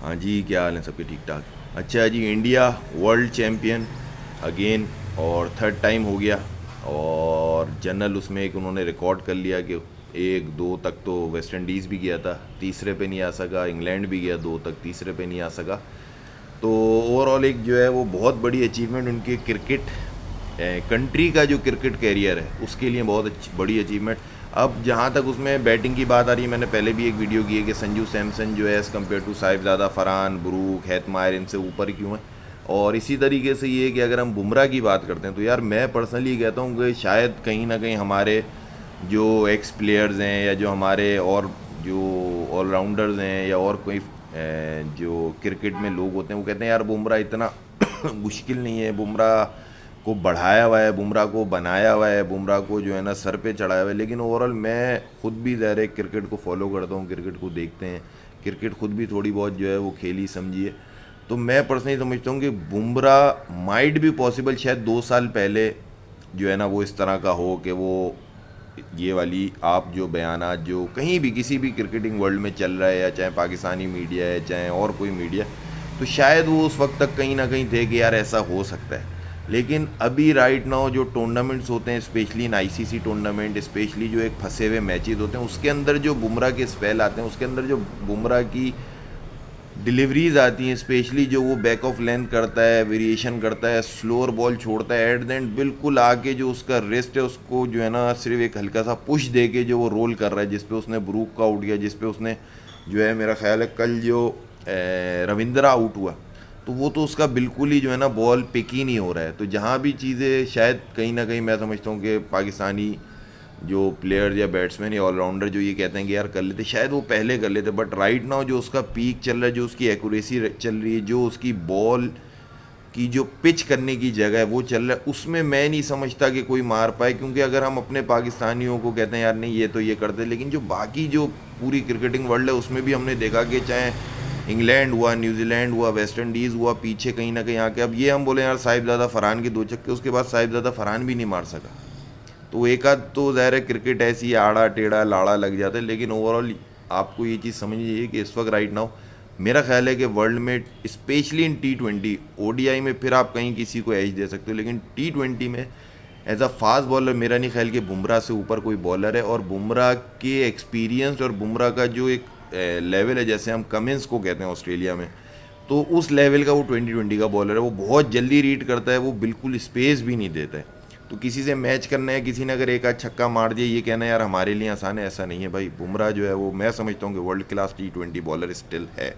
हाँ जी, क्या हाल है सबके? ठीक ठाक। अच्छा जी, इंडिया वर्ल्ड चैम्पियन अगेन, और थर्ड टाइम हो गया। और जनरल उसमें एक उन्होंने रिकॉर्ड कर लिया कि एक दो तक तो वेस्ट इंडीज़ भी गया था, तीसरे पे नहीं आ सका। इंग्लैंड भी गया दो तक, तीसरे पे नहीं आ सका। तो ओवरऑल एक जो है वो बहुत बड़ी अचीवमेंट उनके क्रिकेट कंट्री का जो क्रिकेट कैरियर है उसके लिए बहुत बड़ी अचीवमेंट। अब जहाँ तक उसमें बैटिंग की बात आ रही है, मैंने पहले भी एक वीडियो की है कि संजू सैमसन जो है as compared to Sahibzada, Farhan, Brook, Hetmyer इनसे ऊपर क्यों है। और इसी तरीके से ये कि अगर हम बुमराह की बात करते हैं तो यार मैं पर्सनली कहता हूँ कि शायद कहीं ना कहीं हमारे जो एक्स प्लेयर्स हैं या जो हमारे और जो ऑलराउंडर्स हैं या और कोई जो क्रिकेट में लोग होते हैं वो कहते हैं यार बुमराह इतना मुश्किल नहीं है, बुमराह को बढ़ाया हुआ है, बुमराह को बनाया हुआ है, बुमराह को जो है ना सर पे चढ़ाया हुआ है। लेकिन ओवरऑल मैं खुद भी ज़ाहिर है क्रिकेट को फॉलो करता हूँ, क्रिकेट को देखते हैं, क्रिकेट खुद भी थोड़ी बहुत जो है वो खेली समझिए। तो मैं पर्सनली समझता हूँ कि बुमराह माइट भी पॉसिबल शायद 2 साल पहले जो है ना वो इस तरह का हो कि वो ये वाली आप जो बयानात जो कहीं भी किसी भी क्रिकेटिंग वर्ल्ड में चल रहा है, या चाहे पाकिस्तानी मीडिया है चाहे और कोई मीडिया, तो शायद वो उस वक्त तक कहीं ना कहीं थे कि यार ऐसा हो सकता है। लेकिन अभी राइट नाउ जो टूर्नामेंट्स होते हैं, specially in ICC tournament, specially जो एक फंसे हुए मैचेस होते हैं, उसके अंदर जो बुमराह के स्पेल आते हैं, उसके अंदर जो बुमराह की डिलीवरीज आती हैं, स्पेशली जो वो बैक ऑफ लेंथ करता है, वेरिएशन करता है, स्लोअर बॉल छोड़ता है, एट द एंड बिल्कुल आके जो उसका रिस्ट है उसको जो है ना सिर्फ एक हल्का सा पुश दे के जो वो रोल कर रहा है, जिसपे उसने ब्रूक का आउट किया, जिसपे उसने जो है मेरा ख्याल है कल जो रविंद्रा आउट हुआ, तो वो तो उसका बिल्कुल ही जो है ना बॉल पिक ही नहीं हो रहा है। तो जहाँ भी चीज़ें शायद कहीं ना कहीं मैं समझता हूँ कि पाकिस्तानी जो प्लेयर या बैट्समैन या ऑलराउंडर जो ये कहते हैं कि यार कर लेते, शायद वो पहले कर लेते, बट राइट नाउ जो उसका पीक चल रहा है, जो उसकी एक्यूरेसी चल रही है, जो उसकी बॉल की जो पिच करने की जगह है वो चल रहा है, उसमें मैं नहीं समझता कि कोई मार पाए। क्योंकि अगर हम अपने पाकिस्तानियों को कहते हैं यार नहीं ये तो ये करते, लेकिन जो बाकी जो पूरी क्रिकेटिंग वर्ल्ड है उसमें भी हमने देखा कि चाहे इंग्लैंड हुआ, न्यूजीलैंड हुआ, वेस्ट इंडीज़ हुआ, पीछे कहीं ना कहीं आके, अब ये हम बोले यार साहिबजादा फरहान के 2 छक्के, उसके बाद साहिबजादा फरहान भी नहीं मार सका। तो एक आध तो ज़ाहिर है क्रिकेट ऐसी आड़ा टेढ़ा लाड़ा लग जाता है, लेकिन ओवरऑल आपको ये चीज़ समझिए कि इस वक्त राइट नाउ मेरा ख्याल है कि वर्ल्ड में स्पेशली इन T20, ओडीआई में फिर आप कहीं किसी को एज दे सकते हो, लेकिन T20 में एज अ फास्ट बॉलर मेरा नहीं ख्याल कि बुमराह से ऊपर कोई बॉलर है। और बुमराह के एक्सपीरियंस और बुमराह का जो एक लेवल है, जैसे हम कमिंस को कहते हैं ऑस्ट्रेलिया में, तो उस लेवल का वो 2020 का बॉलर है। वो बहुत जल्दी रीड करता है, वो बिल्कुल स्पेस भी नहीं देता है। तो किसी से मैच करना है, किसी ने अगर एक आध छक्का मार दिया, ये कहना यार हमारे लिए आसान है, ऐसा नहीं है भाई। बुमराह जो है वो मैं समझता हूँ कि world class T20 bowler still है।